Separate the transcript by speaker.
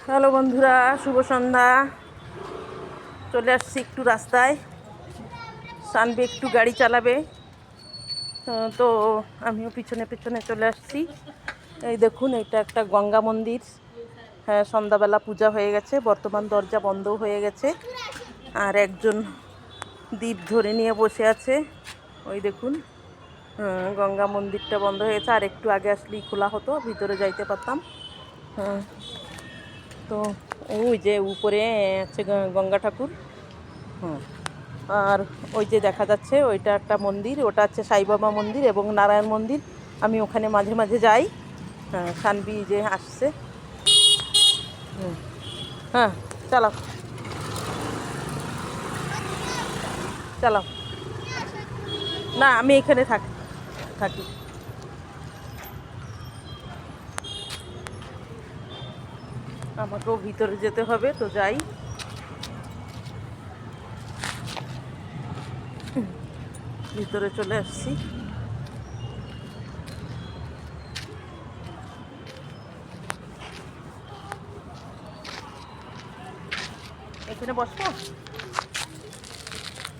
Speaker 1: Hello বন্ধুরা, শুভ সন্ধ্যা। চলে আসছি একটু রাস্তায়। সানবি একটু গাড়ি চালাবে, তো আমিও পিছনে পিছনে চলে আসছি। এই দেখুন, এটা একটা গঙ্গা মন্দির। হ্যাঁ, সন্ধ্যাবেলা পূজা হয়ে গেছে, বর্তমান দরজা বন্ধ হয়ে গেছে। আর একজন দীপ ধরে নিয়ে বসে আছে। ওই দেখুন, গঙ্গা মন্দিরটা বন্ধ হয়ে গেছে। আর একটু আগে আসলেই খোলা হতো, ভিতরে যাইতে পারতাম। হ্যাঁ, তো ওই যে উপরে আছে গঙ্গা ঠাকুর। হুম, আর ওই যে দেখা যাচ্ছে ওইটা একটা মন্দির, ওটা হচ্ছে সাইবাবা মন্দির এবং নারায়ণ মন্দির। আমি ওখানে মাঝে মাঝে যাই। হ্যাঁ, সানবি যে আসছে। হুম, হ্যাঁ, চালাও চালাও। না, আমি এখানে থাকি থাকি। আমাকেও ভিতরে যেতে হবে, তো যাই। ভিতরে চলে আসছি। এখানে বসবো।